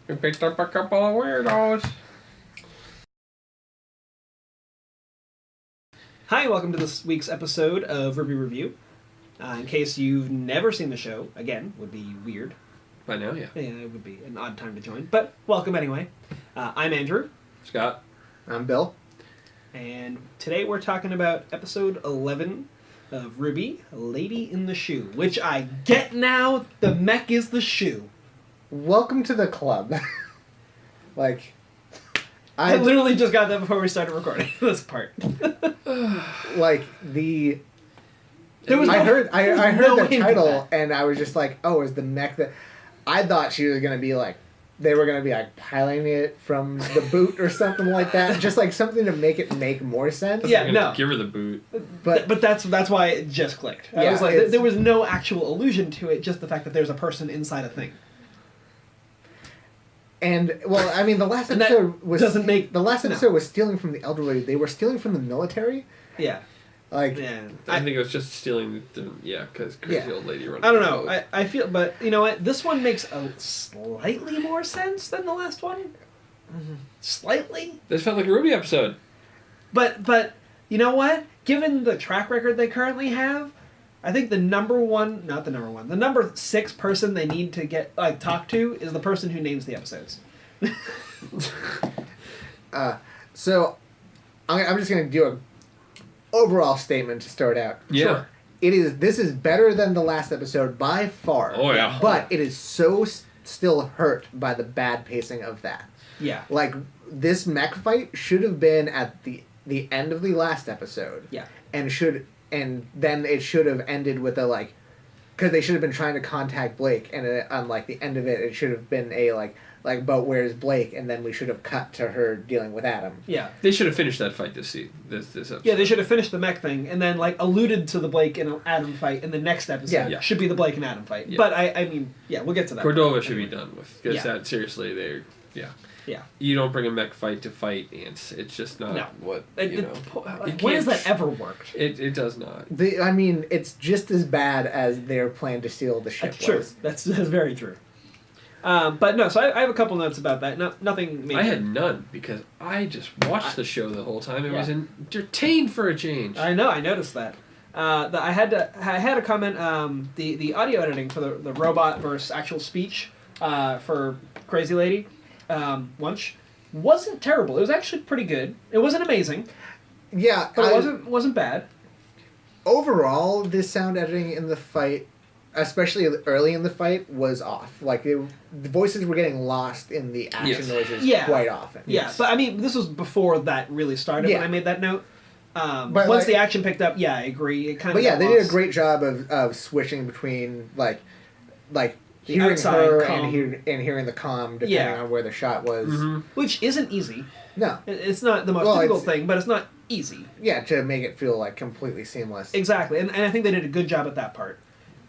We picked up a couple of weirdos. Hi, welcome to this week's episode of RWBY Review. In case you've never seen the show, again, would be weird. By now, yeah. Yeah, it would be an odd time to join, but welcome anyway. I'm Andrew. Scott. I'm Bill. And today we're talking about episode 11 of RWBY, Lady in the Shoe, which I get now, the mech is the shoe. Welcome to the club. I literally just got that before we started recording this part. I heard the title and I was just like, oh, is the mech that... I thought she was going to be like, they were going to be like piloting it from the boot or something like that. Just like something to make it make more sense. Yeah, no. Give her the boot. But that's why it just clicked. I was like, there was no actual allusion to it, just the fact that there's a person inside a thing. And well, I mean, the last episode was stealing from the elderly. They were stealing from the military. Yeah. I think it was just stealing because crazy old lady running. I don't know. I feel, but you know what? This one makes a slightly more sense than the last one. Mm-hmm. Slightly. This felt like a RWBY episode. But you know what? Given the track record they currently have, I think the number 6 person they need to talk to is the person who names the episodes. So I'm just going to do a overall statement to start out. Yeah. Sure. This is better than the last episode by far. Oh yeah. But it is so still hurt by the bad pacing of that. Yeah. Like this mech fight should have been at the end of the last episode. Yeah. And then it should have ended with because they should have been trying to contact Blake, and on the end of it, it should have been but where's Blake? And then we should have cut to her dealing with Adam. Yeah, they should have finished that fight this episode. Yeah, they should have finished the mech thing, and then alluded to the Blake and Adam fight in the next episode. Yeah. Should be the Blake and Adam fight. Yeah. But I mean, we'll get to that. Cordova should be done with because that seriously Yeah. You don't bring a mech fight to fight ants. It's just not what when has that ever worked? It does not. It's just as bad as their plan to steal the ship. That's true. That's very true. But no, so I have a couple notes about that. Nothing major. I had none because I just watched the show the whole time. It was entertained for a change. I know. I noticed that. I had a comment. The audio editing for the robot versus actual speech for Crazy Lady. Lunch wasn't terrible. It was actually pretty good. It wasn't amazing. Yeah, but it wasn't bad. Overall, the sound editing in the fight, especially early in the fight, was off. The voices were getting lost in the action noises quite often. Yeah, but I mean, this was before that really started when I made that note. But once the action picked up, I agree. It kind of. But yeah, they did a great job of switching between hearing her and hearing the comm depending on where the shot was. Mm-hmm. Which isn't easy. No. It's not the most difficult thing, but it's not easy. Yeah, to make it feel completely seamless. Exactly, and I think they did a good job at that part.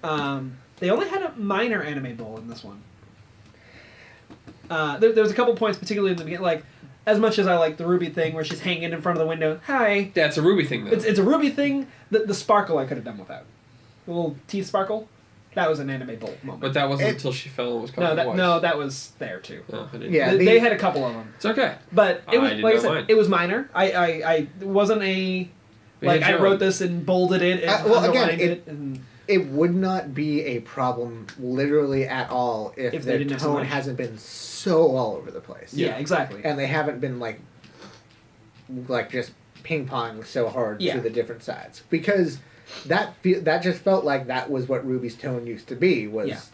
They only had a minor anime bull in this one. There was a couple points, particularly in the beginning, as much as I like the RWBY thing where she's hanging in front of the window. Hi. That's a RWBY thing, though. It's a RWBY thing. The sparkle I could have done without. The little teeth sparkle. That was an anime bull moment. But that wasn't until she fell and was covered in No, that was there too. Oh, I didn't. Yeah, they had a couple of them. It's okay. But it was like I said, mind. it was minor. I wasn't a I wrote this and bolded it and underlined it. It would not be a problem literally at all if their tone hasn't been so all over the place. Yeah, exactly. And they haven't been just ping pong so hard to the different sides, because that just felt like that was what RWBY's tone used to be. Was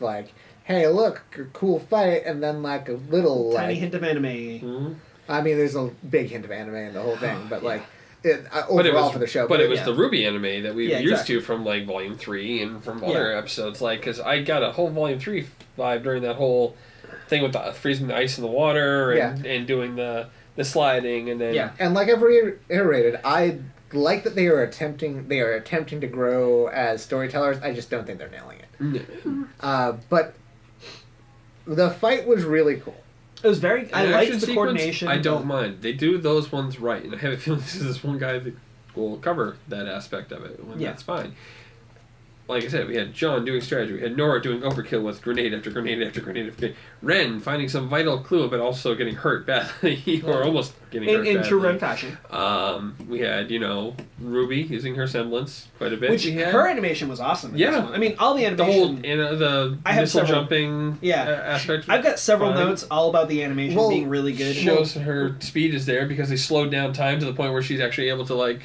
hey, look, cool fight, and then a little tiny hint of anime. Mm-hmm. I mean, there's a big hint of anime in the whole thing, but overall for the show. But it was the RWBY anime that we were used to from Volume 3 and from other episodes. Because I got a whole Volume 3 vibe during that whole thing with the freezing the ice in the water and doing the sliding and then and like I've reiterated, I like that they are attempting to grow as storytellers. I just don't think they're nailing it. But the fight was really cool. It was very. I liked the coordination. I don't mind. They do those ones right, and I have a feeling this is one guy that will cover that aspect of it. That's fine. like I said, we had John doing strategy. We had Nora doing overkill with grenade after grenade after grenade after grenade. Ren finding some vital clue, but also getting hurt badly, or almost getting hurt badly. In true Ren fashion. We had, RWBY using her semblance quite a bit. Which, her animation was awesome. Yeah. I mean, all the animation... The missile jumping aspect. I've got several notes all about the animation being really good. Shows her speed is there because they slowed down time to the point where she's actually able to,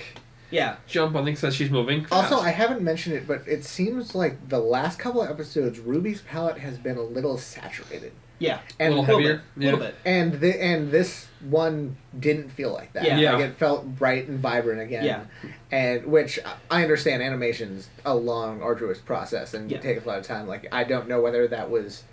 jump on things that she's moving fast. Also, I haven't mentioned it, but it seems like the last couple of episodes, Ruby's palette has been a little saturated. Yeah, and a little heavier. A little bit. And this one didn't feel like that. Yeah. Like, it felt bright and vibrant again. Yeah. And which, I understand animation's a long, arduous process and takes a lot of time. Like, I don't know whether that was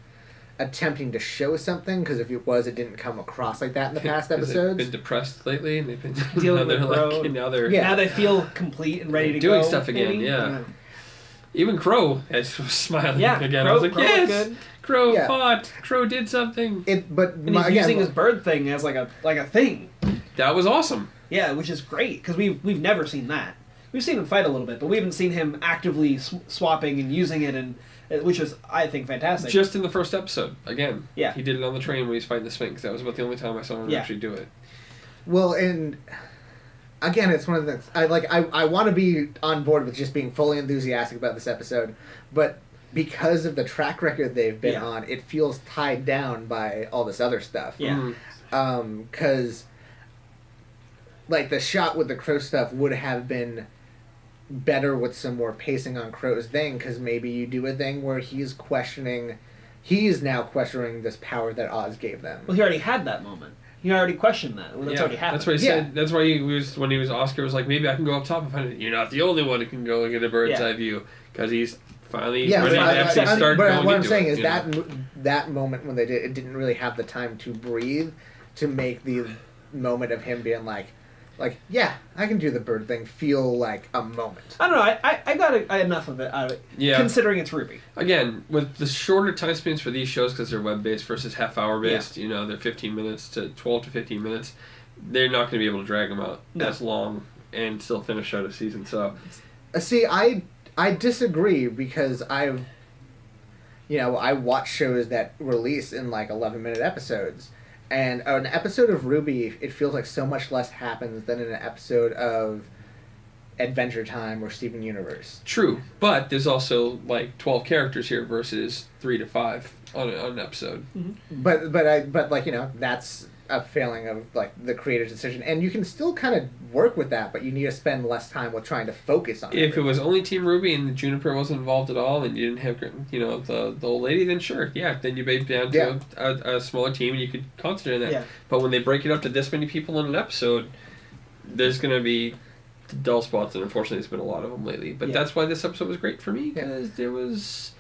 attempting to show something, because if it was, it didn't come across like that in the past episodes. They've been depressed lately, and they've been dealing with Crow. Now they feel complete and ready to doing go. Stuff again. Maybe? Yeah. Even Crow is smiling again. Crow, I was like, Crow yes, Crow fought. Crow did something. And he's using his bird thing as like a thing. That was awesome. Yeah, which is great because we've never seen that. We've seen him fight a little bit, but we haven't seen him actively swapping and using it, and which was, I think, fantastic. Just in the first episode, again. Yeah. He did it on the train when he's fighting the Sphinx. That was about the only time I saw him actually do it. Well, and again, it's one of the things. I want to be on board with just being fully enthusiastic about this episode, but because of the track record they've been on, it feels tied down by all this other stuff. Yeah. Because, the shot with the Crow stuff would have been better with some more pacing on Crow's thing, because maybe you do a thing where he's now questioning this power that Oz gave them. Well, he already had that moment. He already questioned that. Well, that's already happened. That's what he said. That's why when he was Oscar was like, maybe I can go up top and find it. You're not the only one who can go and get a bird's eye view, because he's finally ready to actually start going into it. What I'm saying is that moment when they did it didn't really have the time to breathe to make the moment of him being like, yeah, I can do the bird thing feel like a moment. I don't know. I got enough of it out of it, considering it's RWBY. Again, with the shorter time spans for these shows, because they're web-based versus half-hour based, they're 15 minutes to 12 to 15 minutes, they're not going to be able to drag them out as long and still finish out a season. So, see, I disagree, because I watch shows that release in 11-minute episodes. And an episode of RWBY, it feels like so much less happens than in an episode of Adventure Time or Steven Universe. True, but there's also 12 characters here versus 3 to 5 on an episode. Mm-hmm. But that's a failing of the creator's decision, and you can still kind of work with that, but you need to spend less time with trying to focus on it. If it was only Team RWBY and Juniper wasn't involved at all, and you didn't have the old lady, then sure, then you made down to a smaller team and you could concentrate on that. Yeah. But when they break it up to this many people in an episode, there's going to be dull spots, and unfortunately there's been a lot of them lately. But that's why this episode was great for me, because there was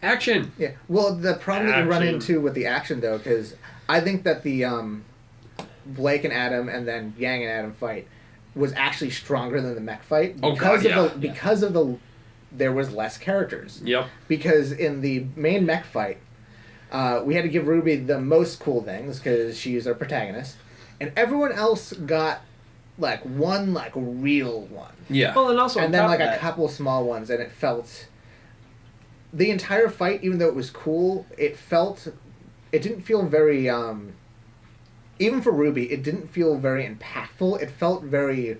action. Yeah. Well, the problem that you run into with the action, though, because I think that the Blake and Adam and then Yang and Adam fight was actually stronger than the mech fight because there was less characters. Yep. Because in the main mech fight, we had to give RWBY the most cool things because she's our protagonist, and everyone else got one real one. Yeah. Well, and also and then a couple small ones, and it felt the entire fight, even though it was cool, it didn't feel very even for RWBY, it didn't feel very impactful. It felt very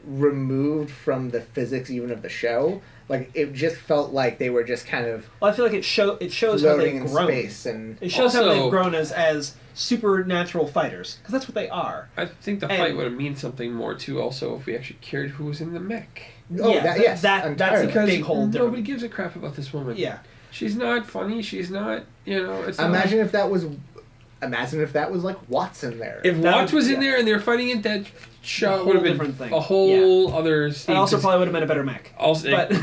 removed from the physics even of the show. It just felt like they were just kind of. Well, I feel like it shows how they've grown. Space and it shows how they've grown as supernatural fighters, because that's what they are. I think the fight would have mean something more too. Also, if we actually cared who was in the mech. Oh, yeah, that's a big whole. Nobody gives a crap about this woman. Yeah, she's not funny. She's not. It's Imagine if that was Watson there. If Watts was in there and they were fighting it, that shot would have been a whole other scene. It also probably would have been a better mech.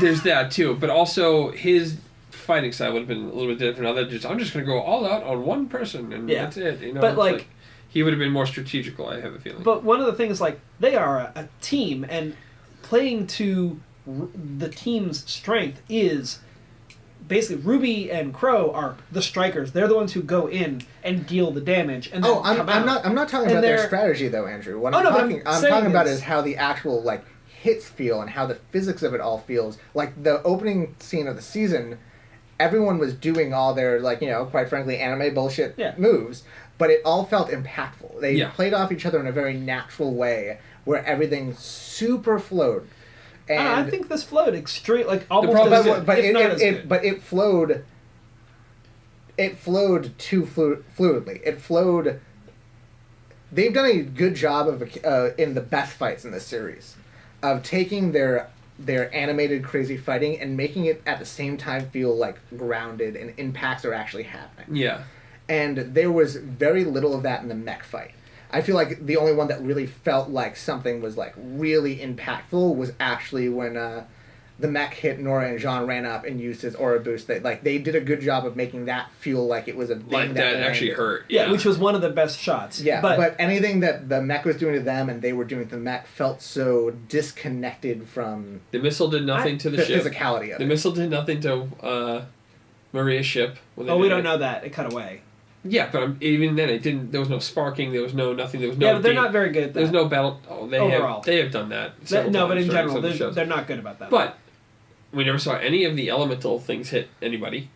There's that too, but also his fighting style would have been a little bit different. I'm just going to go all out on one person, and that's it. But he would have been more strategical, I have a feeling. But one of the things, they are a team, and playing to the team's strength is basically RWBY and Crow are the strikers. They're the ones who go in and deal the damage. And then I'm not talking about their strategy though, Andrew. What I'm talking about is how the actual hits feel and how the physics of it all feels. Like the opening scene of the season, everyone was doing all their, like, you know, quite frankly, anime bullshit moves, but it all felt impactful. They played off each other in a very natural way where everything super flowed. And I think this flowed extreme, like almost as good, but it flowed. It flowed too fluidly. It flowed. They've done a good job of in the best fights in this series, of taking their animated crazy fighting and making it at the same time feel like grounded and impacts are actually happening. Yeah. And there was very little of that in the mech fight. I feel like the only one that really felt like something was like really impactful was actually when the mech hit Nora and Jean ran up and used his aura boost. They did a good job of making that feel like it was a thing like that actually hurt. Yeah, which was one of the best shots. Yeah, but anything that the mech was doing to them and they were doing to the mech felt so disconnected from the missile did nothing to the ship. Physicality of it. The missile did nothing to Maria's ship. We don't know that. It cut away. Yeah, but even then, it didn't. There was no sparking. There was no nothing. There was no. Yeah, but they're not very good at that. There's no battle. Oh, they have done that. But in general, they're not good about that. But we never saw any of the elemental things hit anybody.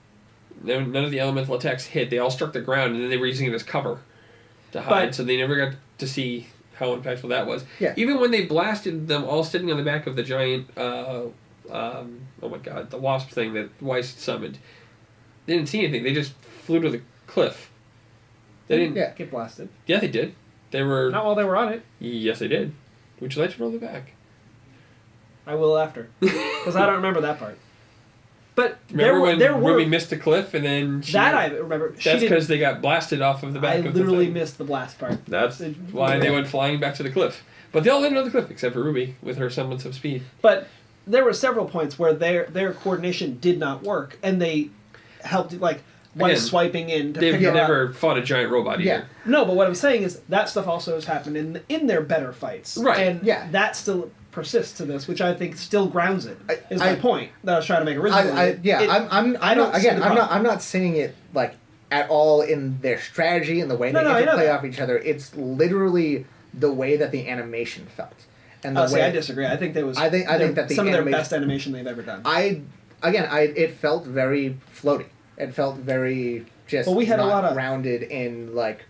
None of the elemental attacks hit. They all struck the ground, and then they were using it as cover to hide. So they never got to see how impactful that was. Yeah. Even when they blasted them all sitting on the back of the giant, oh my god, the wasp thing that Weiss summoned, they didn't see anything. They just flew to the cliff. They didn't get blasted. Yeah, they did. They were not while they were on it. Yes, they did. Would you like to roll the back? I will after, because I don't remember that part. But remember when Ruby missed the cliff and then I remember. That's because they got blasted off of the back of the thing. I literally missed the blast part. That's why they went flying back to the cliff. But they all landed on the cliff except for Ruby with her semblance of speed. But there were several points where their coordination did not work, and they helped swiping in to they've pick never up. fought a giant robot either. Yeah. No, but what I'm saying is that stuff also has happened in their better fights. Right. And that still persists to this, which I think still grounds it. Is my point that I was trying to make originally. I'm not saying it like at all in their strategy and the way they play off each other. It's literally the way that the animation felt. And the way I disagree. I think I think that some of their best animation they've ever done. It felt very floaty. It felt very just we had not a lot of grounded in like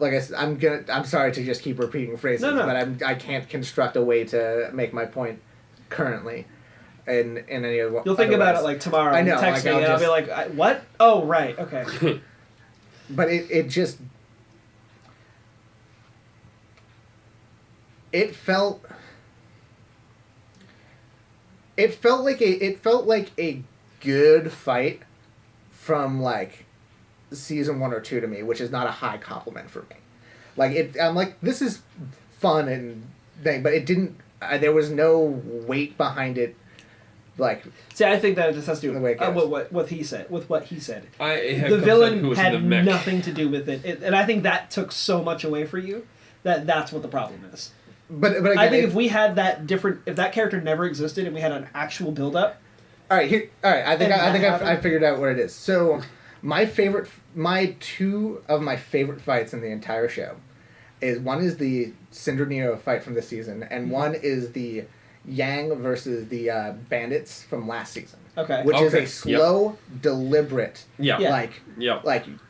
I said, I'm sorry to just keep repeating phrases, but I can't construct a way to make my point currently in any of what you'll think about it like tomorrow. I know, text me and I'll be like, what? Oh, right, okay. But it just it felt like a good fight from like season 1 or 2 to me, which is not a high compliment for me. I'm like, this is fun and thing, but it didn't. There was no weight behind it. Like, see, I think that it just has to do with what he said. The villain had nothing to do with it, and I think that took so much away for you that's what the problem is. But again, I think if we had if that character never existed and we had an actual build up. All right. I think I figured out what it is. So, two of my favorite fights in the entire show is one is the Syndra Neo fight from this season, and one is the Yang versus the bandits from last season. Okay. Which is a slow, deliberate. Like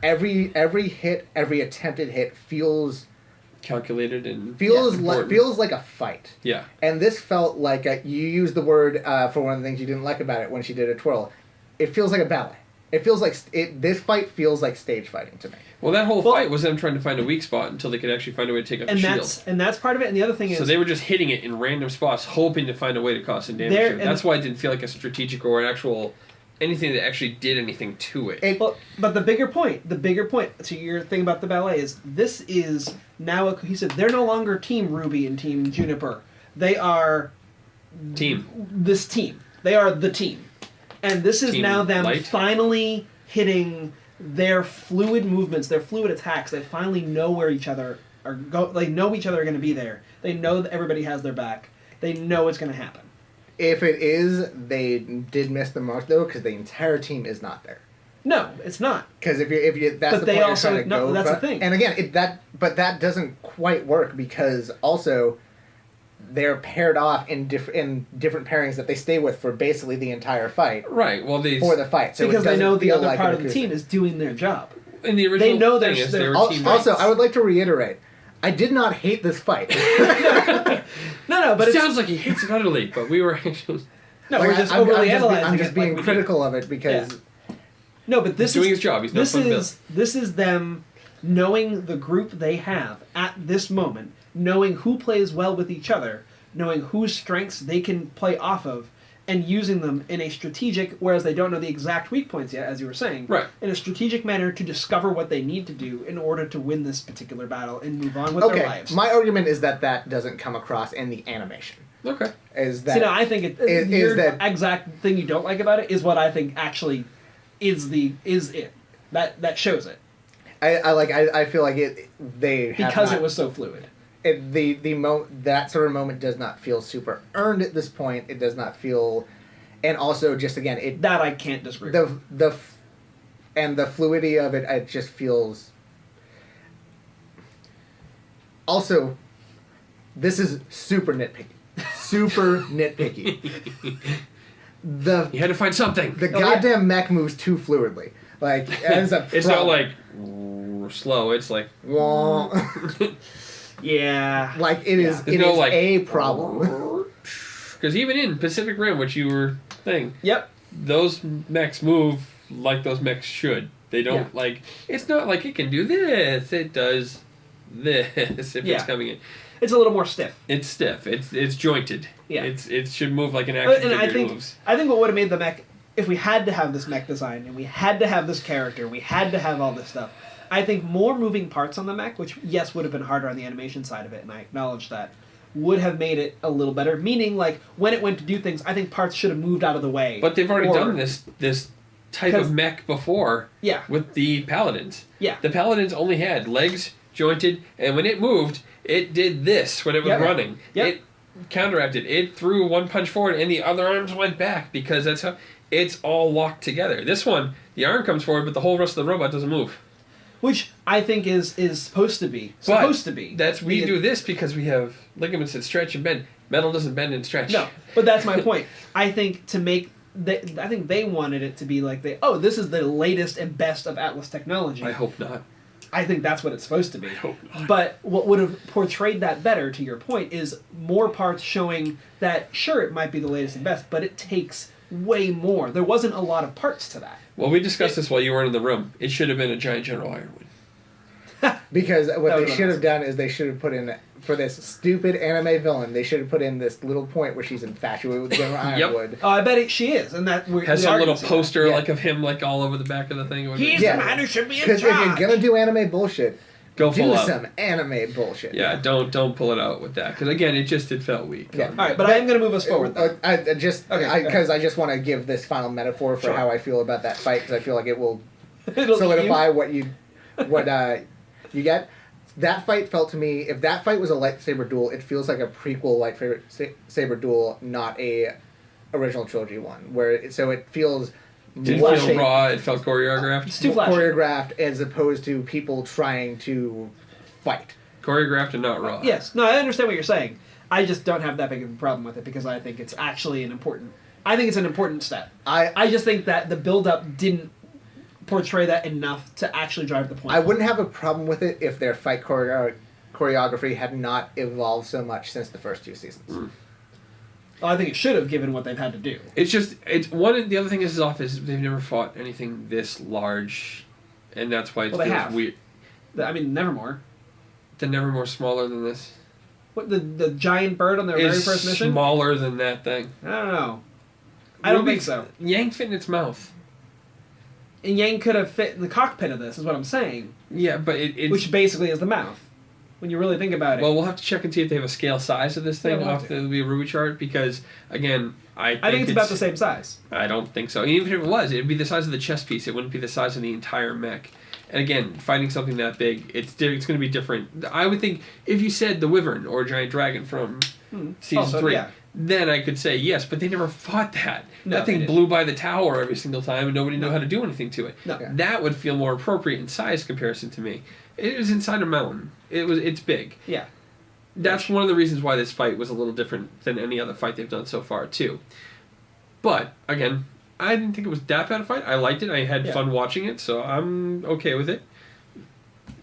every hit, every attempted hit feels calculated and feels like a fight. Yeah. And this felt like you used the word for one of the things you didn't like about it when she did a twirl. It feels like a ballet. It feels like this fight feels like stage fighting to me. Well, that whole fight was them trying to find a weak spot until they could actually find a way to take out the shield. And that's part of it. And the other thing is, so they were just hitting it in random spots, hoping to find a way to cause some damage. That's why it didn't feel like a strategic or an actual anything that actually did anything to it. But the bigger point to your thing about the ballet is this is now a cohesive. They're no longer Team RWBY and Team Juniper. They are this team. They are the team. And this is now them finally hitting their fluid movements, their fluid attacks. They finally know where each other are They know each other are going to be there. They know that everybody has their back. They know it's going to happen. If it is, they did miss the mark though, because the entire team is not there. No, it's not. Because if you that's the point you're trying to go. That's the thing. And again, that doesn't quite work because also they're paired off in different pairings that they stay with for basically the entire fight. Right. Well, for the fight, so because they know the other part of the team is doing their job. In the original, they know thing is they were teammates. Also, I would like to reiterate, I did not hate this fight. no, but it sounds like he hates it utterly, but we were actually. No, we're just overly analyzing. I'm just being critical of it because. Yeah. No, but this He's doing is his job. He's not this is them knowing the group they have at this moment, knowing who plays well with each other, knowing whose strengths they can play off of, and using them in a strategic, whereas they don't know the exact weak points yet, as you were saying, right, in a strategic manner to discover what they need to do in order to win this particular battle and move on with their lives. My argument is that doesn't come across in the animation. Okay. Is that... See, no, I think the exact thing you don't like about it is what I think actually is it. That shows it. I feel like they have because it was so fluid. That sort of moment does not feel super earned at this point. It does not feel, and also just again that I can't disagree. The fluidity of it, it just feels. Also, this is super nitpicky. Super nitpicky. You had to find something. The goddamn mech moves too fluidly. Like it ends up. It's not like slow. It's like. Yeah. Like it is. It is a problem. Because even in Pacific Rim, which you were saying. Yep. Those mechs move like those mechs should. They don't like. It's not like it can do this. It does this if it's coming in. It's a little more stiff. It's stiff. It's jointed. Yeah. It should move like an action figure moves. I think what would have made the mech, if we had to have this mech design and we had to have this character, we had to have all this stuff. I think more moving parts on the mech, which yes would have been harder on the animation side of it, and I acknowledge that, would have made it a little better. Meaning, like when it went to do things, I think parts should have moved out of the way. But they've already done this type of mech before. Yeah. With the Paladins. Yeah. The Paladins only had legs jointed, and when it moved, it did this when it was running. Yep. It counteracted. It threw one punch forward, and the other arms went back because that's how it's all locked together. This one, the arm comes forward, but the whole rest of the robot doesn't move. Which I think is supposed to be. We do this because we have ligaments that stretch and bend. Metal doesn't bend and stretch. No, but that's my point. I think I think they wanted it to be like this is the latest and best of Atlas technology. I hope not. I think that's what it's supposed to be. I hope not. But what would have portrayed that better, to your point, is more parts showing that, sure, it might be the latest and best, but it takes way more. There wasn't a lot of parts to that. Well, we discussed this while you weren't in the room. It should have been a giant General Ironwood. Because what they should have done is they should have put in, for this stupid anime villain, they should have put in this little point where she's infatuated with General Ironwood. Oh, I bet she is. And that has some little poster of him all over the back of the thing. He's the man who should be in charge. Because if you're going to do anime bullshit, do some anime bullshit. Yeah, don't pull it out with that. Because again, it felt weak. Yeah. All right, but I am going to move us forward. Because I just want to give this final metaphor for how I feel about that fight, because I feel like it will solidify what you get. That fight felt to me, if that fight was a lightsaber duel, it feels like a prequel lightsaber duel, not a original trilogy one. It feels. Did it feel raw? It felt choreographed. It's too flashy. Choreographed as opposed to people trying to fight. Choreographed and not raw. Yes. No, I understand what you're saying. I just don't have that big of a problem with it because I think it's actually an important step. I just think that the build-up didn't portray that enough to actually drive the point. I wouldn't have a problem with it if their fight choreography had not evolved so much since the first two seasons. Well, I think it should have, given what they've had to do. The other thing is they've never fought anything this large, and that's why it feels weird. I mean, Nevermore. The Nevermore smaller than this. What, the giant bird on their very first mission? Smaller than that thing. I don't know. I don't think so. Yang fit in its mouth. And Yang could have fit in the cockpit of this, is what I'm saying. Yeah, but it's... Which basically is the mouth, when you really think about it. Well, we'll have to check and see if they have a scale size of this thing off the RWBY chart, because, again, I think it's about the same size. I don't think so. Even if it was, it'd be the size of the chess piece. It wouldn't be the size of the entire mech. And again, fighting something that big, it's going to be different. I would think, if you said the Wyvern or Giant Dragon from Season 3... Yeah. Then I could say yes, but they never fought that. No, that thing blew by the tower every single time, and nobody knew how to do anything to it. No. That would feel more appropriate in size comparison to me. It was inside a mountain. It's big. Yeah. That's one of the reasons why this fight was a little different than any other fight they've done so far, too. But, again, I didn't think it was that bad a fight. I liked it. I had fun watching it, so I'm okay with it.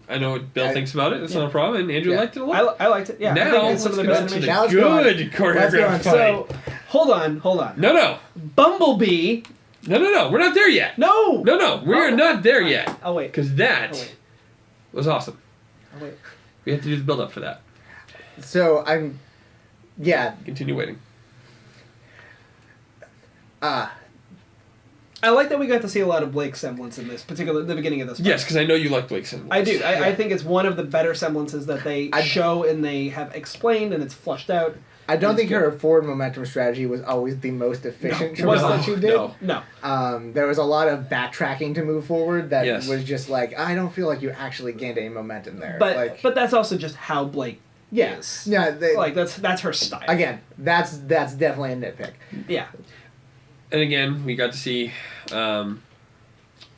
I know what Bill thinks about it. It's not a problem, and Andrew liked it a lot. I liked it, yeah. Now, I think it's some of the best to animation. good choreographed fight. So, hold on. No. Bumblebee. No. We're not there yet. No. We're not there yet. I'll wait. Because that was awesome. I'll wait. We have to do the build-up for that. So, Continue waiting. I like that we got to see a lot of Blake's semblance in this, particularly the beginning of this fight. Yes, because I know you like Blake's semblance. I do. I think it's one of the better semblances that they show and they have explained, and it's flushed out. I don't think her forward momentum strategy was always the most efficient choice that she did. No. There was a lot of backtracking to move forward that was just like, I don't feel like you actually gained any momentum there. But that's also just how Blake is. Yeah. That's her style. Again, that's definitely a nitpick. Yeah. And again, we got to see, oh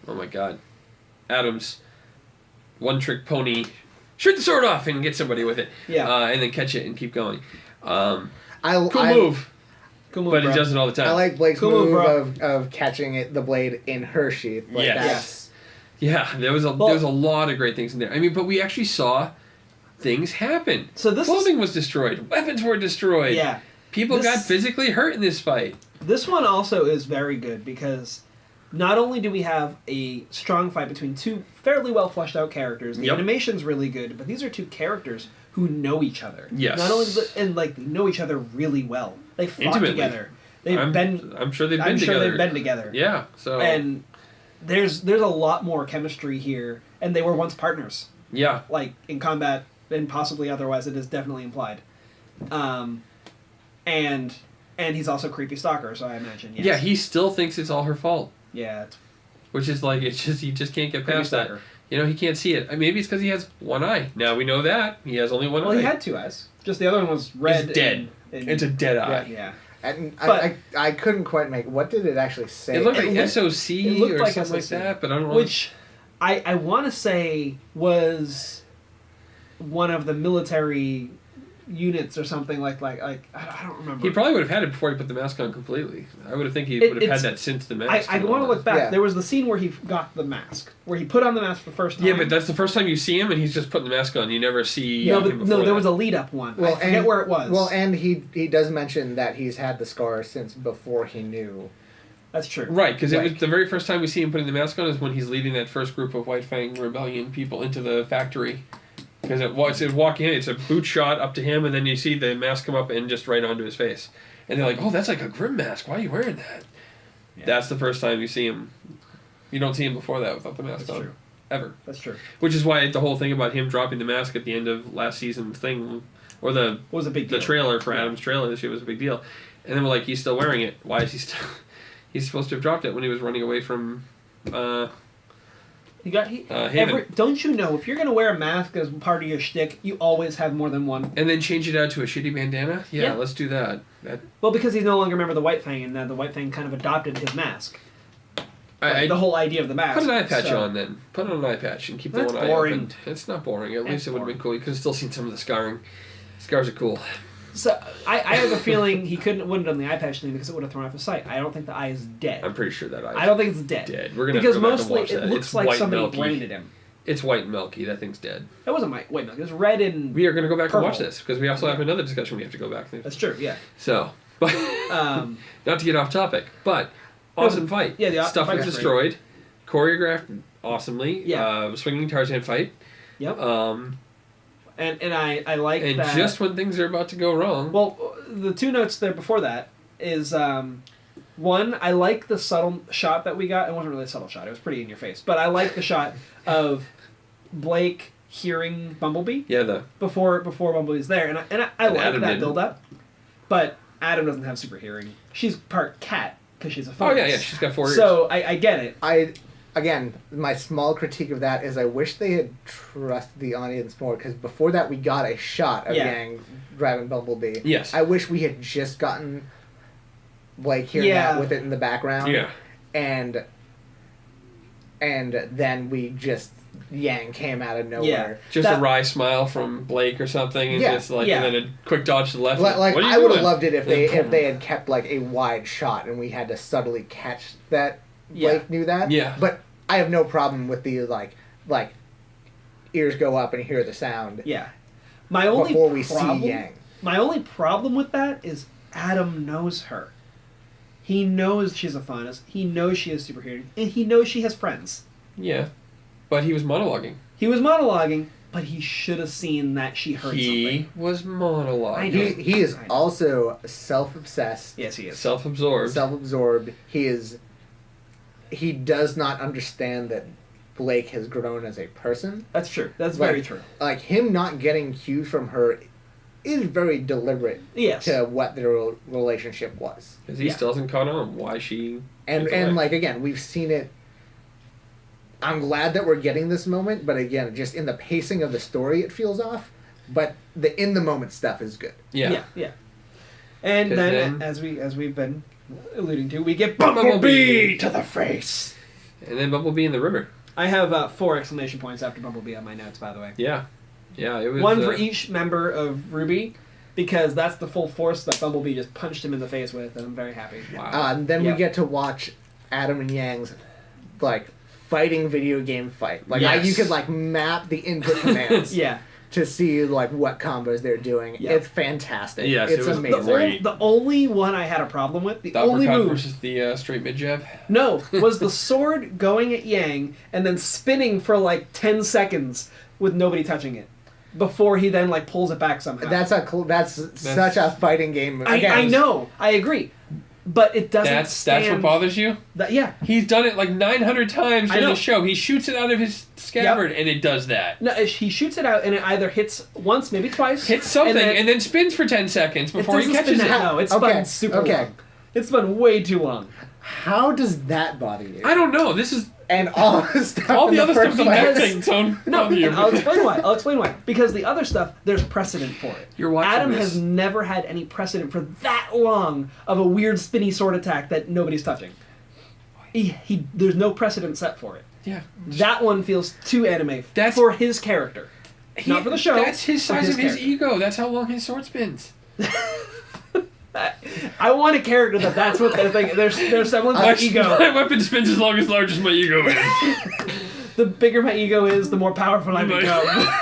my god, Adam's one-trick pony shoot the sword off and get somebody with it. Yeah. And then catch it and keep going. Cool move, but bro. he does it all the time. I like Blake's move of catching the blade in her sheath. Yes. Yeah, there was a lot of great things in there. I mean, but we actually saw things happen. So this clothing was destroyed. Weapons were destroyed. Yeah. People got physically hurt in this fight. This one also is very good because not only do we have a strong fight between two fairly well fleshed out characters, the animation's really good, but these are two characters who know each other. Yes. Not only they know each other really well. They fought together. I'm sure they've been together. Yeah. So and there's a lot more chemistry here, and they were once partners. Yeah. Like in combat and possibly otherwise, it is definitely implied. And he's also a creepy stalker, so I imagine, yes. Yeah, he still thinks it's all her fault. Yeah. Which is like, he just can't get past that. Stalker. You know, he can't see it. Maybe it's because he has one eye. Now we know that. He has only one eye. Well, he had two eyes. Just the other one was red. It's dead. It's a dead eye. Yeah. And I couldn't quite make... What did it actually say? It looked like SOC or like something like that, but I don't know. Which I want to say was one of the military units or something like I don't remember. He probably would have had it before he put the mask on completely. I would have think he would have had that since the mask. I want to look back. Yeah. There was the scene where he got the mask, where he put on the mask for the first time. Yeah, but that's the first time you see him, and he's just putting the mask on. You never see him before there that. was a lead up one. Well, I forget where it was. Well, and he does mention that he's had the scar since before he knew. That's true. Right, because it was the very first time we see him putting the mask on is when he's leading that first group of White Fang Rebellion people into the factory. Because it's walking in, it's a boot shot up to him, and then you see the mask come up and just right onto his face. And they're like, oh, that's like a Grim mask. Why are you wearing that? Yeah. That's the first time you see him. You don't see him before that without the mask on. True. Ever. That's true. Which is why the whole thing about him dropping the mask at the end of last season's thing, or the trailer for Adam's trailer this year was a big deal. And then we're like, he's still wearing it. Why is he still... He's supposed to have dropped it when he was running away from... Don't you know, if you're going to wear a mask as part of your shtick, you always have more than one. And then change it out to a shitty bandana? Yeah, let's do that. Well, because he's no longer a member of the White Fang, and the White Fang kind of adopted his mask. The whole idea of the mask. Put an eye patch on, then. Put on an eye patch and keep the one eye open. It's not boring. At least it would have been cool. You could have still seen some of the scarring. Scars are cool. So, I have a feeling he wouldn't have done the eye patch thing because it would have thrown off his sight. I don't think the eye is dead. I'm pretty sure that eye is I don't think it's dead. We're gonna because have to go back mostly and watch that. It looks it's like somebody milky. branded him. It's white and milky. That thing's dead. It wasn't white milk. It was red and we are going to go back purple. and watch this because we also have another discussion we have to go back to. That's true, yeah. So, but not to get off topic, but awesome fight. Yeah, the stuff was destroyed, choreographed awesomely. Yeah, swinging Tarzan fight. Yep. And I like and that. And just when things are about to go wrong. Well, the two notes there before that is one, I like the subtle shot that we got. It wasn't really a subtle shot. It was pretty in your face. But I like the shot of Blake hearing Bumblebee. Yeah, before Bumblebee's there, and I like Adam that build up. But Adam doesn't have super hearing. She's part cat because she's a fungus. Oh yeah, she's got 4 ears. So I get it. Again, my small critique of that is I wish they had trusted the audience more, because before that we got a shot of Yang driving Bumblebee. Yes. I wish we had just gotten Blake hearing that with it in the background. Yeah. And then we just Yang came out of nowhere. Yeah. Just a wry smile from Blake or something, and just and then a quick dodge to the left. Like what are you I would have doing? loved it if they had kept like a wide shot and we had to subtly catch that Blake knew that. Yeah. But I have no problem with the like ears go up and hear the sound. Yeah. My only before we problem, see Yang. My only problem with that is Adam knows her. He knows she's a faunus. He knows she has super hearing, and he knows she has friends. Yeah, but he was monologuing. He was monologuing, but he should have seen that she heard something. He was monologuing. He is also self-obsessed. Yes, he is. Self-absorbed. Self-absorbed. He does not understand that Blake has grown as a person. That's true. That's very true. Like, him not getting cues from her is very deliberate to what their relationship was. Because he still hasn't caught on why she... And like, again, we've seen it. I'm glad that we're getting this moment, but again, just in the pacing of the story, it feels off. But the in-the-moment stuff is good. Yeah. And then, as we've been alluding to, we get Bumblebee to the face. And then Bumblebee in the river. I have 4 exclamation points after Bumblebee on my notes, by the way. Yeah, it was... One for each member of RWBY, because that's the full force that Bumblebee just punched him in the face with, and I'm very happy. Wow. And then we get to watch Adam and Yang's, like, fighting video game fight. Like, you could, like, map the input commands. To see like what combos they're doing. It's fantastic. Yes, it's it was amazing. The only one I had a problem with, the only uppercut move versus the straight mid jab. No, was the sword going at Yang and then spinning for like 10 seconds with nobody touching it before he then like pulls it back somehow. That's such a fighting game. I know. I agree. But it doesn't That's what bothers you? He's done it like 900 times in the show. He shoots it out of his scabbard and it does that. No, he shoots it out and it either hits once, maybe twice. Hits something and then spins for 10 seconds before he catches it. No, it's spun super long. It's spun way too long. How does that bother you? I don't know. This is... And all the stuff all the other stuff is acting, so no, I'll explain why. Because the other stuff, there's precedent for it. You're watching Adam this. has never had any precedent for that long of a weird spinny sword attack that nobody's touching. There's no precedent set for it. Yeah. That one feels too anime for his character. Not for the show. That's his size of his ego. That's how long his sword spins. I want a character that's what they're thinking. There's semblance of ego. My weapon spins as large as my ego is. The bigger my ego is, the more powerful I become.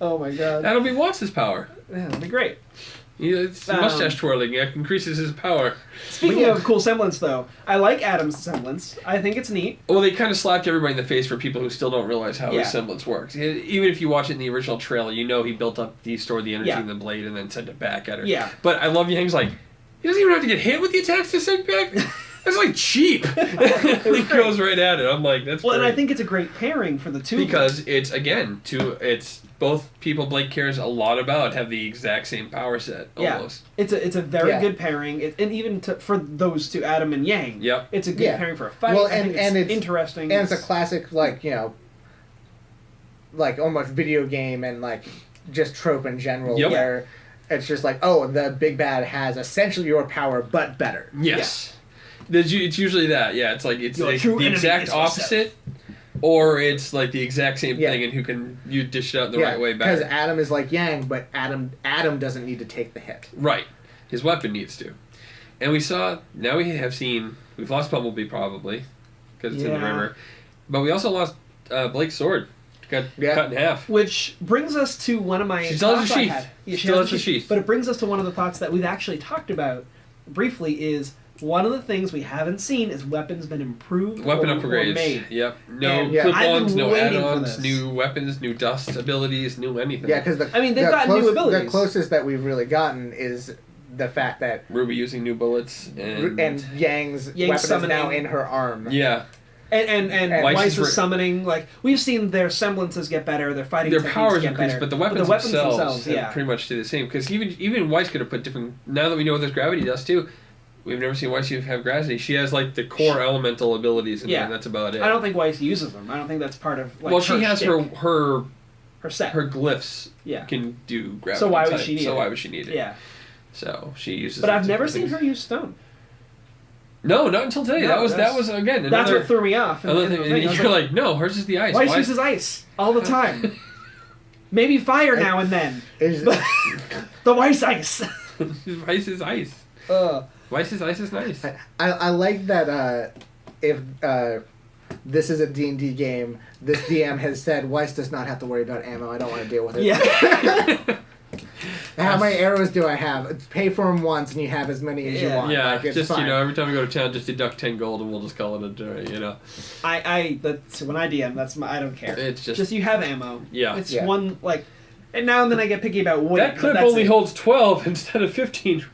Oh my god. That'll be Watts' power. Yeah, that'll be great. It's mustache twirling. It increases his power. Speaking of cool semblance, though, I like Adam's semblance. I think it's neat. Well, they kind of slapped everybody in the face for people who still don't realize how his semblance works. Even if you watch it in the original trailer, you know he stored the energy in the blade and then sent it back at her. Yeah. But I love Yang's like, he doesn't even have to get hit with the attacks to send back. That's like cheap. He goes right at it. I'm like, that's great. And I think it's a great pairing for the two. Because it's, again, it's both people Blake cares a lot about have the exact same power set, almost. Yeah. It's a very good pairing, and even for those two, Adam and Yang. Yep. It's a good pairing for a fight. Well, I think it's interesting. And it's a classic, like, like almost video game and like just trope in general where it's just like, oh, the big bad has essentially your power, but better. Yes. It's usually that, it's like it's like the exact opposite, or it's like the exact same thing, and you dish it out the right way better. Because Adam is like Yang, but Adam doesn't need to take the hit. Right, his weapon needs to. And we've lost Bumblebee probably because it's in the river, but we also lost Blake's sword. Got cut in half. Which brings us to one of my She still has a sheath. She still has a sheath. But it brings us to one of the thoughts that we've actually talked about briefly is one of the things we haven't seen is weapons been improved Weapon or upgrades. made. Yep. No clip-ons, no add-ons, new weapons, new dust abilities, new anything. Yeah, because they've got new abilities. The closest that we've really gotten is the fact that RWBY using new bullets and Yang's weapon summoning. is now in her arm. Yeah. And Weiss is summoning, like, we've seen their semblances get better, their fighting techniques powers get increase, better. but the weapons themselves pretty much stay the same. Because even Weiss could have put different... Now that we know there's gravity dust, too, we've never seen Weiss have gravity. She has, like, the core elemental abilities in there, and that's about it. I don't think Weiss uses them. I don't think that's part of, like, well, she has her set. Her glyphs can do gravity. So why would she need it? So why would she need it? Yeah. So she uses But I've never seen her use stone. No, not until today. No, that was again another. That's what threw me off. Another thing. And you're like, no, hers is the ice. Weiss uses ice all the time. Maybe fire now and then. The Weiss ice. Weiss is ice. Weiss's ice is nice. I like that if this is a D&D game, this DM has said, Weiss does not have to worry about ammo. I don't want to deal with it. Yeah. How many arrows do I have? Pay for them once and you have as many as you want. Yeah, like, just, fine. every time we go to town, just deduct 10 gold and we'll just call it a day, That's when I DM, I don't care. It's just you have ammo. Yeah. It's one, and now and then I get picky about wood. That clip only holds 12 instead of 15.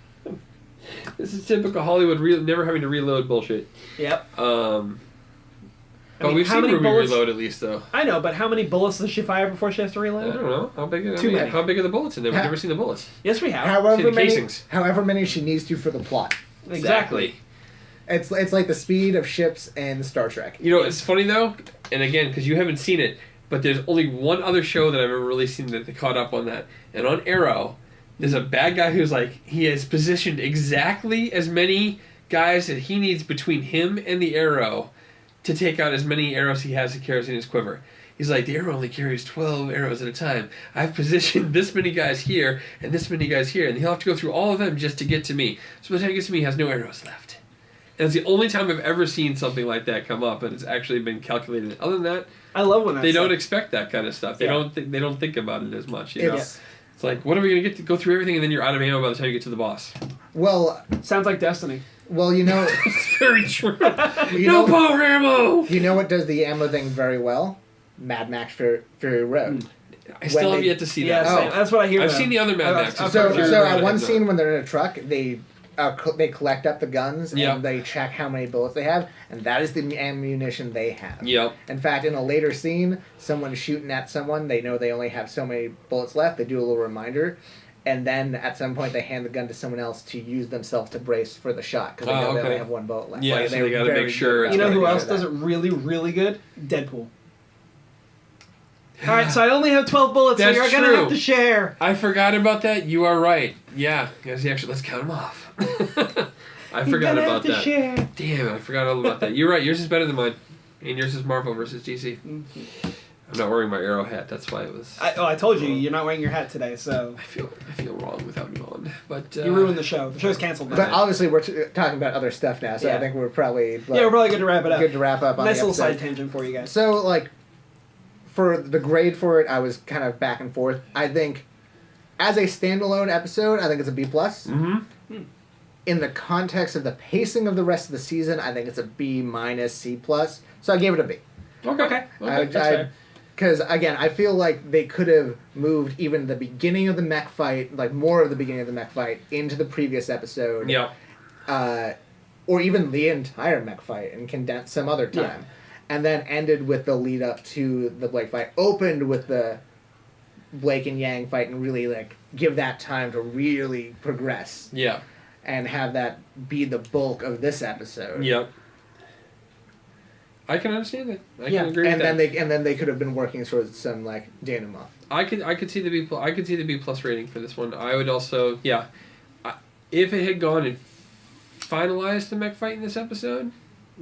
This is typical Hollywood never having to reload bullshit. Yep. But we've seen Ruby reload at least, though. I know, but how many bullets does she fire before she has to reload? I don't know. How big are Too many. How big are the bullets in there? We've never seen the bullets. Yes, we have. However many she needs to for the plot. Exactly. It's like the speed of ships in Star Trek. It's funny, though, and again, because you haven't seen it, but there's only one other show that I've ever really seen that they caught up on that. And on Arrow, there's a bad guy who's he has positioned exactly as many guys that he needs between him and the arrow to take out as many arrows he carries in his quiver. He's like, the arrow only carries 12 arrows at a time. I've positioned this many guys here and this many guys here, and he'll have to go through all of them just to get to me. So by the time he gets to me, he has no arrows left. And it's the only time I've ever seen something like that come up, and it's actually been calculated. Other than that, I love when they don't expect that kind of stuff. They don't think about it as much. It's like, what are we going to go through everything, and then you're out of ammo by the time you get to the boss. Well, sounds like Destiny. Well, it's very true. No power ammo. You know what does the ammo thing very well? Mad Max Fury Road. I still have yet to see that. Yeah, that's what I hear. I've seen the other Mad Max. So at one scene when they're in a truck, they collect up the guns and they check how many bullets they have, and that is the ammunition they have. Yep. In fact, in a later scene, someone's shooting at someone. They know they only have so many bullets left. They do a little reminder. And then at some point they hand the gun to someone else to use themselves to brace for the shot because they know they only have one bullet left. Yeah, so they got to make sure. You know who else does it really, really good? Deadpool. All right, so I only have 12 bullets, so you're going to have to share. I forgot about that. You are right. Yeah, because let's count them off. I forgot about that. Share. Damn, I forgot all about that. You're right. Yours is better than mine, and yours is Marvel versus DC. Mm-hmm. I'm not wearing my Arrow hat. That's why it was. I told you you're not wearing your hat today, so. I feel wrong without you on, but you ruined the show. The show's canceled. But obviously we're talking about other stuff now, so I think we're probably we're probably good to wrap it up. Good to wrap up. Nice little side tangent for you guys. So for the grade for it, I was kind of back and forth. I think, as a standalone episode, I think it's a B+. Mm-hmm. In the context of the pacing of the rest of the season, I think it's a B-, C+. So I gave it a B. Okay. That's fair. Because, again, I feel like they could have moved even the beginning of the mech fight, more of the beginning of the mech fight, into the previous episode. Yeah. Or even the entire mech fight and condensed some other time. Yeah. And then ended with the lead up to the Blake fight. Opened with the Blake and Yang fight and really, give that time to really progress. Yeah. And have that be the bulk of this episode. Yep. I can understand that. I can agree with that. And then they could have been working towards some denouement. I could see the B+. I could see the B+ rating for this one. I would also if it had gone and finalized the mech fight in this episode,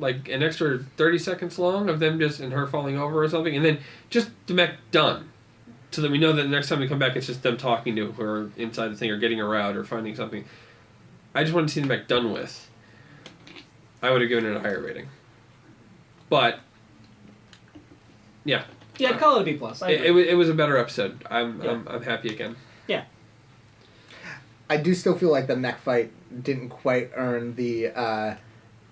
an extra 30 seconds long of them and her falling over or something, and then just the mech done, so that we know that the next time we come back it's just them talking to her inside the thing or getting her out or finding something. I just wanted to see the mech done with. I would have given it a higher rating. But, yeah. Yeah, I'd call it a B+. It was a better episode. I'm happy again. Yeah. I do still feel like the mech fight didn't quite earn the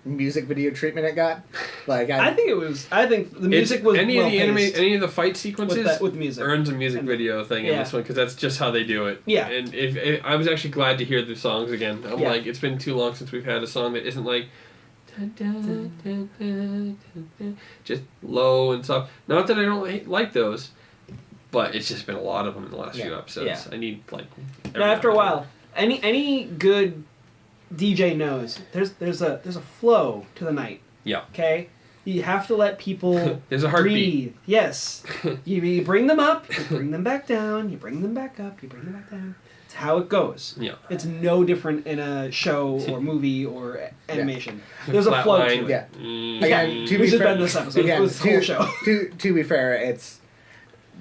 music video treatment it got. I think the music was any of the fight sequences with music earns a music video thing in this one because that's just how they do it. Yeah. And if I was actually glad to hear the songs again. I'm it's been too long since we've had a song that isn't just low and soft. Not that I don't like those, but it's just been a lot of them in the last few episodes. Yeah. I need after a while, any good DJ knows there's a flow to the night. Yeah. Okay. You have to let people there's a heartbeat. Breathe. Yes. You bring them up, you bring them back down, you bring them back up, you bring them back down. It's how it goes. Yeah. It's no different in a show or movie or animation. There's a flow to it. Yeah. Again, we should bend this episode. It was the whole show. To be fair, it's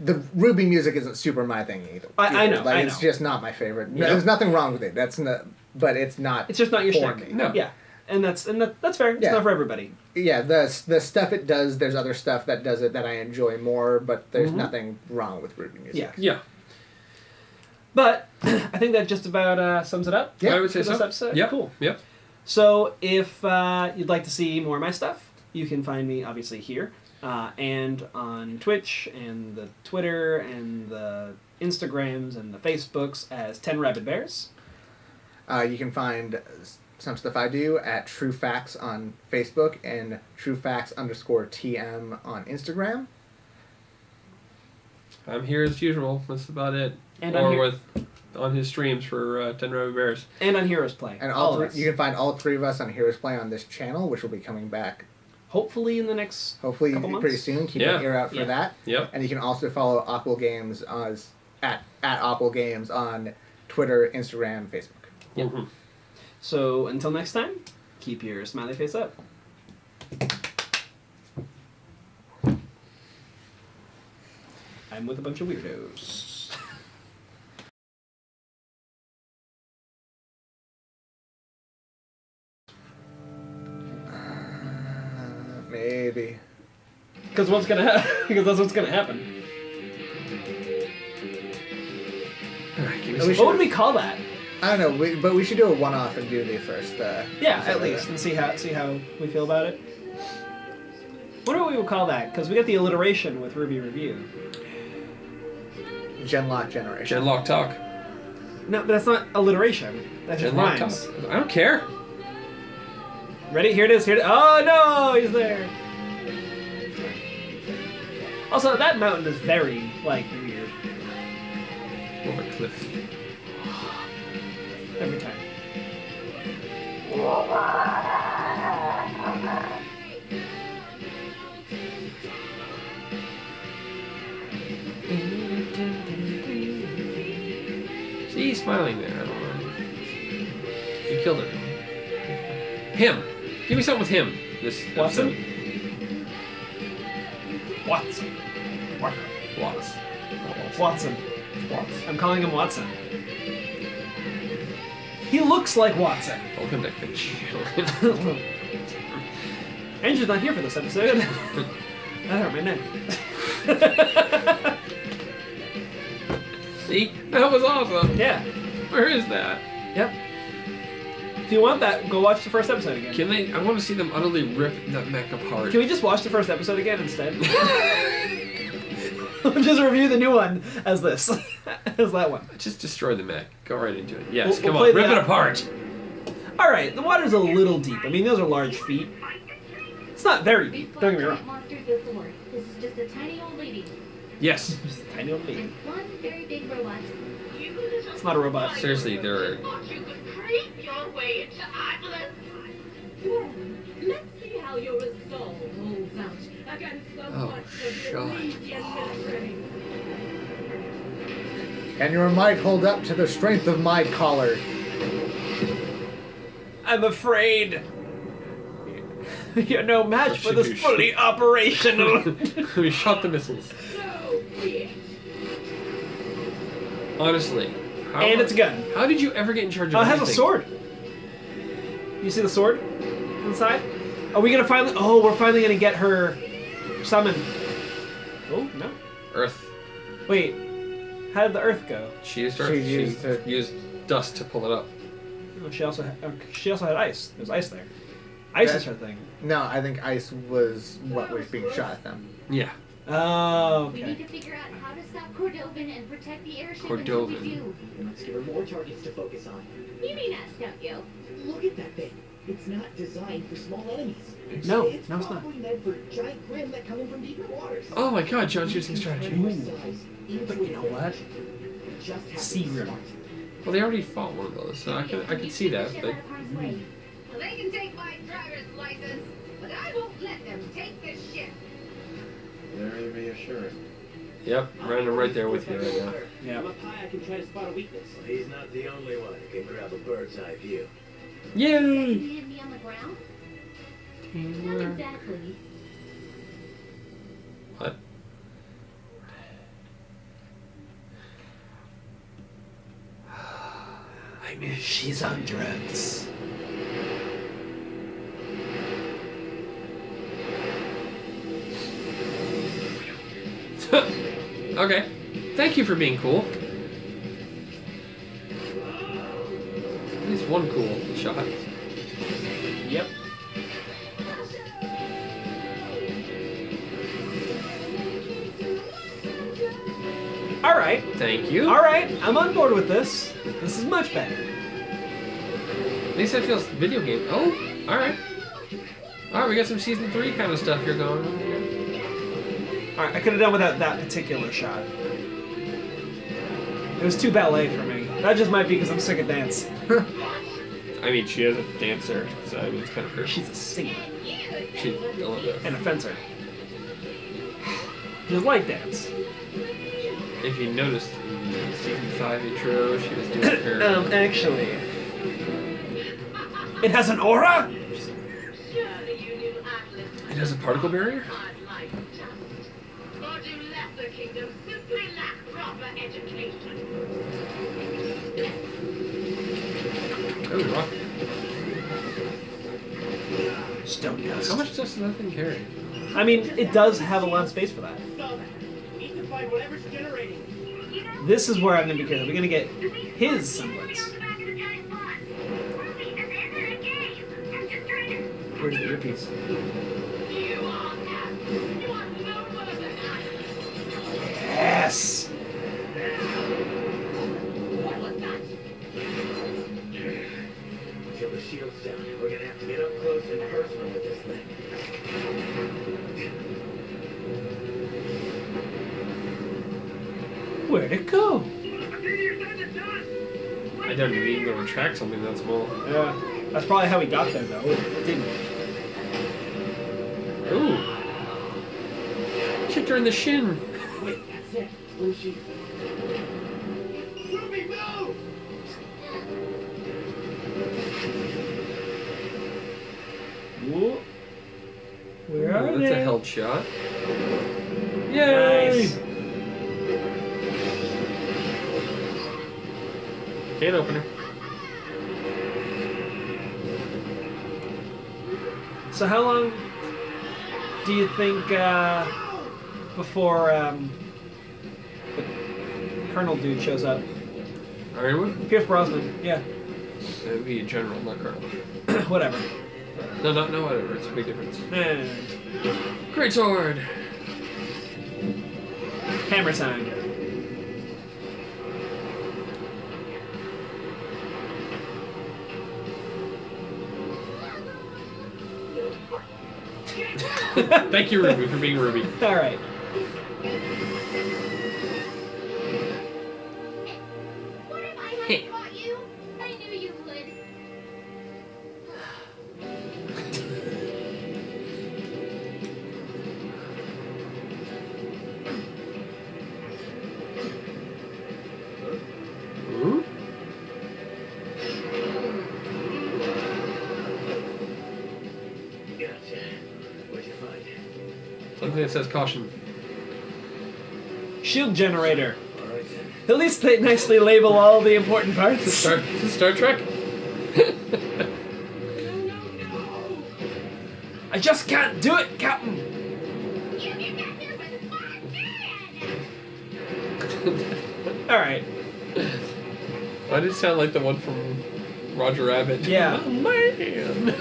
the RWBY music isn't super my thing either. I know. Like, I it's know. just not my favorite. No, there's nothing wrong with it. But it's not. It's just not your shtick. No. Yeah, and that's fair. It's not for everybody. Yeah, the stuff it does. There's other stuff that does it that I enjoy more, but there's nothing wrong with RWBY music. Yeah. But I think that just about sums it up. Yeah, I would say for this so. episode. Yep. Cool. Yep. So if you'd like to see more of my stuff, you can find me obviously here and on Twitch and the Twitter and the Instagrams and the Facebooks as 10 Rabid Bears. You can find some stuff I do at True Facts on Facebook and TrueFacts_TM on Instagram. I'm here as usual. That's about it. And on his streams for 10 Rabid Bears. And on Heroes Play. And you can find all three of us on Heroes Play on this channel, which will be coming back hopefully in the next hopefully couple months. pretty soon. Keep an ear out for that. Yep. And you can also follow Aqua Games at Aqua Games on Twitter, Instagram, Facebook. Yep. Mm-hmm. So until next time, keep your smiley face up. I'm with a bunch of weirdos. Maybe. Because that's what's gonna happen. Alright, give me We some. What would we call that? I don't know, but we should do a one-off and do the first. Yeah, at least, and see how we feel about it. What we would call that? Because we got the alliteration with RWBY Review. Genlock Generation. Genlock Talk. No, but that's not alliteration. That just Genlock rhymes. Talk. I don't care. Ready? Here it is. Oh no, he's there. Also, that mountain is very weird. Over a cliff. Every time. See, he's smiling there. I don't know. You killed him. Him. Give me something with him. This Watson? episode. Watson. Watts. Watson. Watts. I'm calling him Watson. He looks like Watson. Welcome to bitch. Andrew's not here for this episode. That hurt my neck. See? That was awesome. Yeah. Where is that? Yep. If you want that, go watch the first episode again. Can they? I want to see them utterly rip that mech apart. Can we just watch the first episode again instead? We'll just review the new one as this. As that one. Just destroy the mech. Go right into it. Yes, We'll come play on. Rip the- it apart. Alright, the water's a little deep. I mean, those are large feet. It's not very deep, don't get me wrong. Monsters before. This is just a tiny old lady. Yes. Just a tiny old baby. And one very big robot. It's not a robot. Seriously, they're... You could creep your way into idleness. Well, let's see how your resolve holds out against so Oh, much of shut your easy up. administering. Can your might hold up to the strength of my collar? I'm afraid you're no match for this fully operational. We shot the missiles. So weird. Honestly. How, And it's a gun. How did you ever get in charge of Oh, it has a anything? sword. You see the sword inside? Are we gonna finally? Oh, we're finally gonna get her summoned. Oh no! Earth. Wait, how did the Earth go? She used Earth. She She used used dust to pull it up. Oh, she also had ice. There's ice there. Ice is her thing. No, I think ice was what was being shot at them. Yeah. Oh, We okay. need to figure out how to stop Cordovin and protect the airship until we Cordovin. do. Let's give her more targets to focus on. You mean us, don't you? Look at that thing. It's not designed for small enemies. No, it's no, it's not. probably meant for giant grim that come in from deeper waters. Oh my god, John's using strategy. Turn your size into But you know an what? advantage. You just have to Sea be Grim. smart. Well, they already fought one of those, so I could see that, but... Well, they can take my driver's license, but I won't let them take this ship. Very reassuring. Yep, I'm right there with you right now. Yeah. I'm up high, I can try to spot a weakness. Well, he's not the only one who can grab a bird's eye view. You Yay! hit me on the ground? Not Teamwork. exactly. What? I mean, she's on drugs. Okay. Thank you for being cool. At least one cool shot. Yep. All right. Thank you. All right. I'm on board with this. This is much better. At least that feels video game. Oh, alright. Alright, we got some season 3 kind of stuff here going on. All right. I could have done without that particular shot. It was too ballet for me. That just might be because I'm sick of dance. I mean, she is a dancer, so I mean, it's kind of her. She's a singer She's a little bit. and a fencer. Just like dance. If you noticed in season 5 intro, she was doing her. Actually, it has an aura. Surely you knew Atlas It has a particle barrier? hard like dust. Or do lesser kingdoms simply lack proper education? Oh, rock. Stone dust. How much does that thing carry? I mean, it does have a lot of space for that. Saw that. We need to find whatever's generating. This is where I'm gonna be careful. We're gonna get his semblance. Where's the earpiece? You are deaf. You are no worse than Atlas. Yes. What was that? Until the shield's down, we're gonna have to get up close and personal with this thing. Where'd it go? I don't even go to track something that small. Yeah, that's probably how he got there, though. It didn't. Ooh. Kicked her in the shin. Wait, that's it. Where's she? Ruby, move! Whoa. Where Ooh, are that's they? a held shot. Yay! Nice. Can opener. So how long do you think before the Colonel dude shows up? Ironwood? Pierce Brosnan. Yeah. That would be a general, not colonel. Whatever. No, whatever. It's a big difference. Eh. Great sword! Hammer time. Thank you, Ruby, for being Ruby. All right. What if I hadn't caught you? I knew you would. Ooh. Gotcha. What'd you find? Something that says caution. Shield generator. All right then. At least they nicely label all the important parts. Star Trek? I just can't do it, Captain. You get that here with one All right. Why did it sound like the one from Roger Rabbit? Yeah. Oh, man!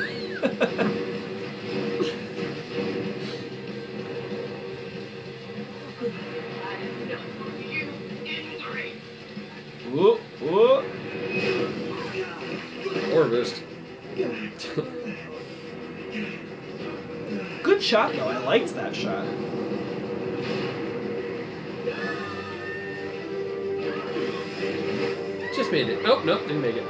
Whoop, whoop. Orbist. Good shot, though. I liked that shot. Just made it. Oh, no, didn't make it.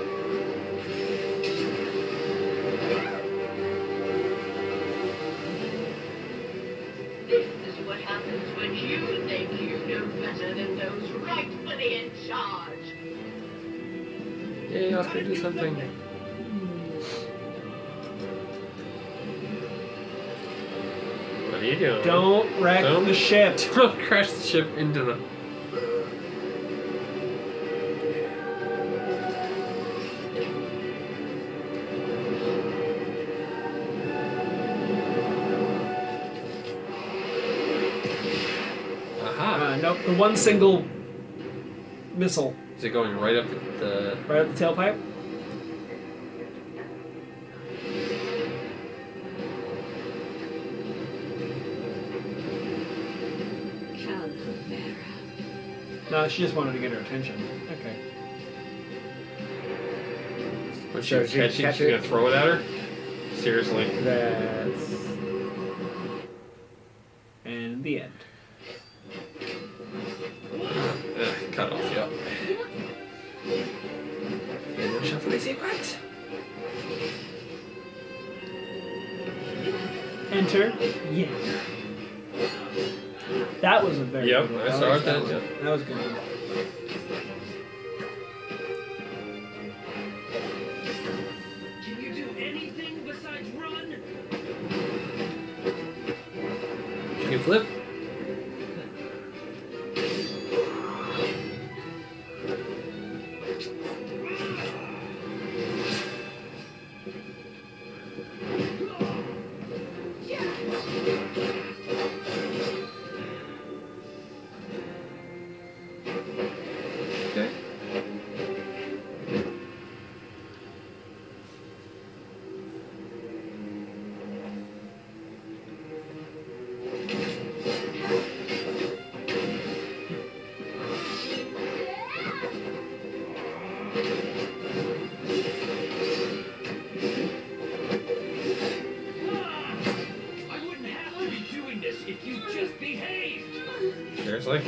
This is what happens when you think you know those rightfully in charge. Yay, Oscar, do something. What are you doing? Don't wreck the ship. Don't crash the ship into the... Nope, the one single missile. Is it going right up the... Right up the tailpipe? No, she just wanted to get her attention. Okay. When she catch it, she's gonna throw it at her? Seriously. That's... And the end. Cut off, yep. Shuffle sequence. Enter. Yeah. That was a very Yep, good one. I saw that. Yep. That was good. Can you do anything besides run? Can you flip? Okay. I wouldn't have to be doing this if you just behaved. Seriously?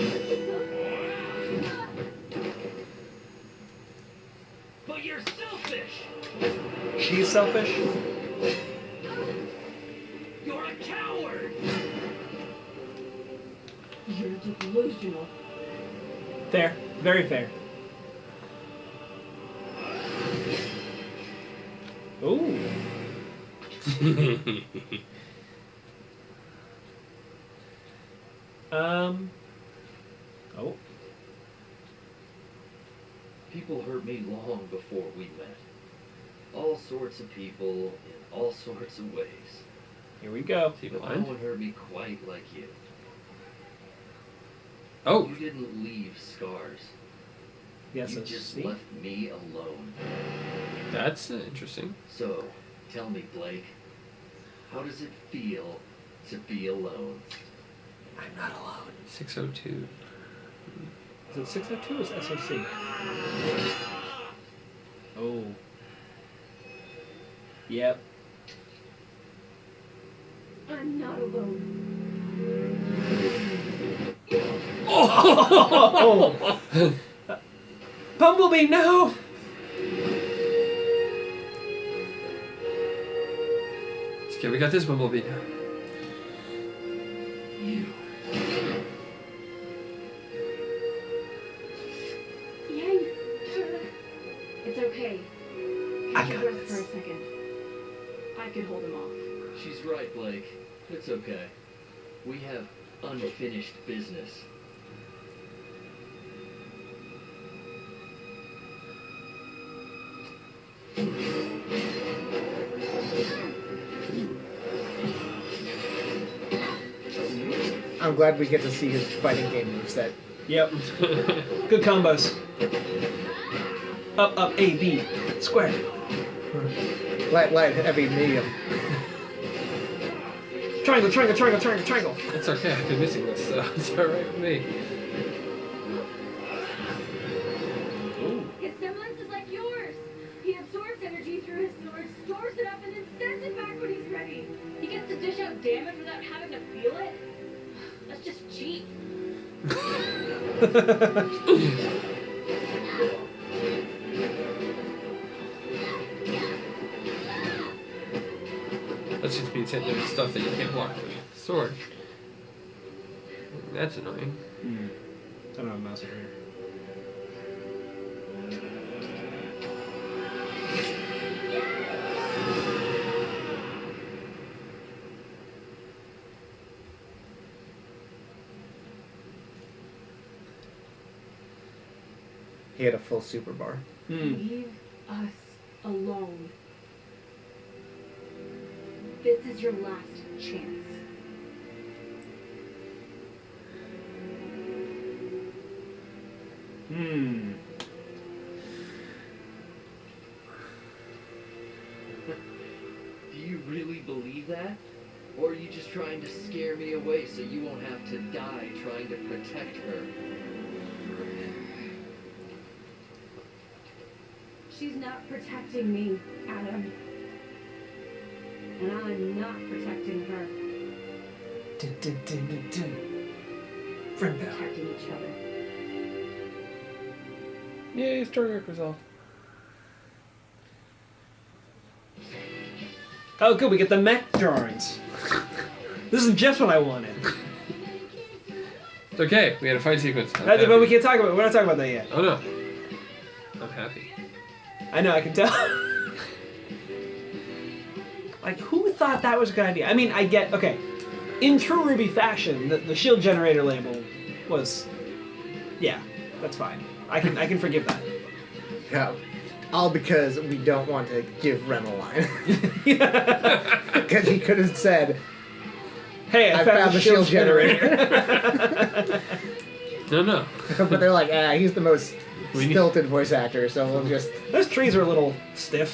But you're selfish. She's selfish? You're a coward. You're delusional. Fair. Very fair. Ooh. Oh. People hurt me long before we met. All sorts of people in all sorts of ways. Here we go. But no one hurt me quite like you. Oh. You didn't leave scars. Yes, You just left me alone. That's interesting. So, tell me, Blake, how does it feel to be alone? I'm not alone. 602. Is it 602 or is it SOC? Oh. Yep. I'm not alone. Oh! Bumblebee, no! It's okay, we got this Bumblebee. You. Yang! It's okay. I Catch your got breath for a second. I can hold him off. She's right, Blake. It's okay. We have unfinished business. I'm glad we get to see his fighting game moveset. Yep. Good combos. Up, up, A, B, square. Light, heavy, medium. Triangle, triangle, triangle, triangle, triangle. It's okay, I've been missing this, so it's alright with me. His semblance is like yours. He absorbs energy through his sword, stores it up, and then sends it back when he's ready. He gets to dish out damage without having to feel it. That's just cheap. That's just means hitting him with stuff that you can't block with a sword. That's annoying. I don't have a mouse over here. He had a full super bar. Leave us alone. This is your last chance. Do you really believe that? Or are you just trying to scare me away so you won't have to die trying to protect her? She's not protecting me, Adam. And I'm not protecting her. Friend We're power. protecting each other. Yay, story arc resolved. Oh, good. We get the mech drawings. This is just what I wanted. It's okay. We had a fight sequence. I'm But we happy. can't talk about it. We're not talking about that yet. Oh no. I'm happy. I know, I can tell. Like, who thought that was a good idea? I mean, I get, okay, in true RWBY fashion, the shield generator label was, yeah, that's fine. I can forgive that. Yeah. All because we don't want to give Ren a line. Because he could have said, Hey, I found the shield generator. No. but they're like, he's the most We need- stilted voice actor, so we'll just... Those trees are a little stiff.